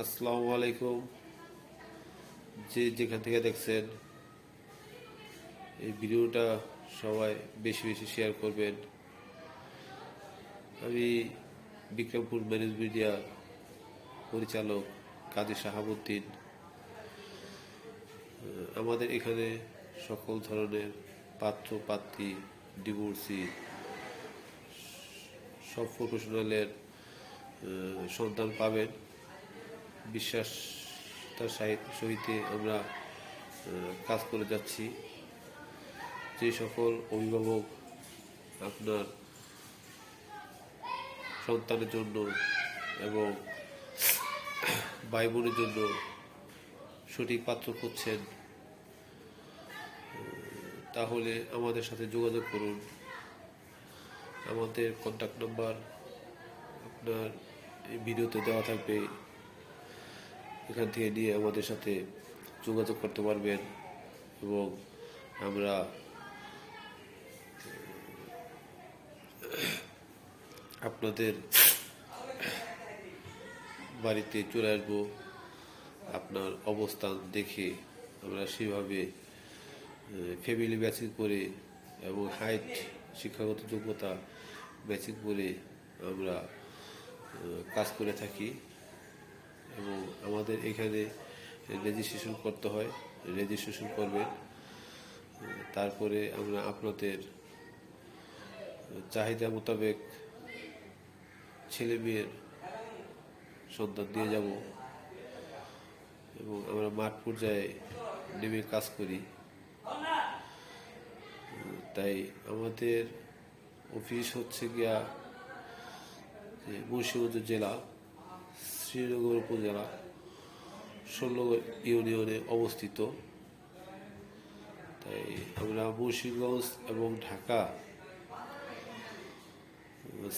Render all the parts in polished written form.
আসসালামু আলাইকুম। যে যেখান থেকে দেখছেন এই ভিডিওটা সবাই বেশি বেশি শেয়ার করবেন। আমি বিক্রমপুর ম্যানেজ মিডিয়া পরিচালক কাজী শাহাবুদ্দিন। আমাদের এখানে সকল ধরনের পাত্র পাত্রী, ডিভোর্সি, সব প্রফেশনালের সন্তান পাবেন। বিশ্বাসতার সহিত আমরা কাজ করে যাচ্ছি। যে সকল অভিভাবক আপনার সন্তানের জন্য এবং ভাই বোনের জন্য সঠিক পাত্র খুঁজছেন, তাহলে আমাদের সাথে যোগাযোগ করুন। আমাদের কন্ট্যাক্ট নাম্বার আপনার এই ভিডিওতে দেওয়া থাকবে। এখান থেকে নিয়ে আমাদের সাথে যোগাযোগ করতে পারবেন এবং আমরা আপনাদের বাড়িতে চলে আসবো। আপনার অবস্থান দেখে আমরা সেভাবে ফ্যামিলি ম্যাচিং করে এবং হাইট, শিক্ষাগত যোগ্যতা ম্যাচিং করে আমরা কাজ করে থাকি এবং আমাদের এখানে রেজিস্ট্রেশন করতে হয়। রেজিস্ট্রেশন করবেন, তারপরে আমরা আপনাদের চাহিদা মোতাবেক ছেলে মেয়ের সন্তান দিয়ে যাব এবং আমরা মাঠ পর্যায়ে নেমে কাজ করি। তাই আমাদের অফিস হচ্ছে গিয়া মুন্সিগঞ্জ জেলা, শ্রীনগর উপজেলা, ১৬ ইউনিয়নে অবস্থিত। তাই আমরা মুন্সিগঞ্জ এবং ঢাকা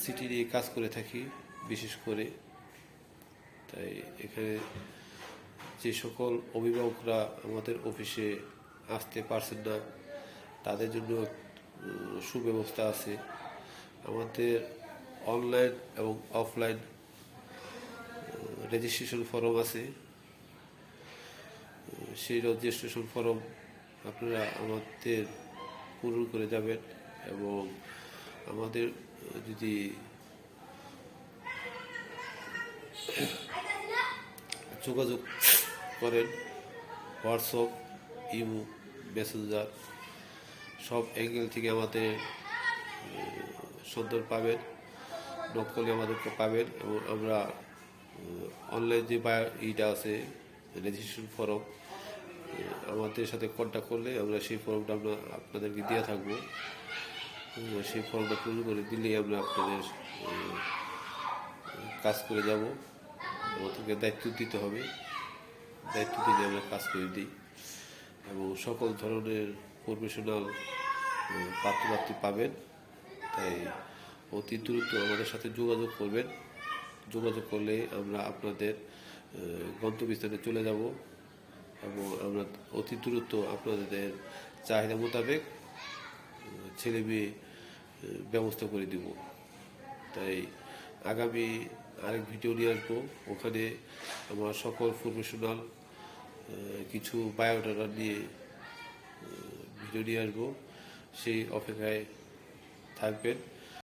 সিটি নিয়ে কাজ করে থাকি বিশেষ করে। তাই এখানে যে সকল অভিভাবকরা আমাদের অফিসে আসতে পারছেন না, তাদের জন্য সুব্যবস্থা আছে। আমাদের অনলাইন এবং অফলাইন রেজিস্ট্রেশন ফর্ম আছে। সেই রেজিস্ট্রেশন ফর্ম আপনারা আমাদের পূরণ করে যাবেন এবং আমাদের যদি যোগাযোগ করেন, হোয়াটসঅ্যাপ, ইমো, মেসেঞ্জার, সব অ্যাঙ্গেল থেকে আমাদের সন্ধান পাবেন। নক করলে আমাদেরকে পাবেন এবং আমরা অনলাইন যে ইটা আছে রেজিস্ট্রেশন ফর্ম, আমাদের সাথে কন্ট্যাক্ট করলে আমরা সেই ফর্মটা আমরা আপনাদেরকে দিয়ে থাকবো। সেই ফর্মটা পূরণ করে দিলেই আমরা আপনাদের কাজ করে যাব। আমাদেরকে দায়িত্ব দিতে হবে, দায়িত্ব দিলে আমরা কাজ করে দিই এবং সকল ধরনের প্রফেশনাল পাত্রপাত্রী পাবেন। তাই অতি দ্রুত আমাদের সাথে যোগাযোগ করবেন। যোগাযোগ করলে আমরা আপনাদের গন্তব্যস্থানে চলে যাব এবং আমরা অতি দ্রুত আপনাদের চাহিদা মোতাবেক ছেলে মেয়ে ব্যবস্থা করে দিব। তাই আগামী আরেক ভিডিও নিয়ে আসবো, ওখানে আমার সকল প্রফেশনাল কিছু বায়োডাটা নিয়ে ভিডিও নিয়ে আসবো। সেই অপেক্ষায় থাকবেন।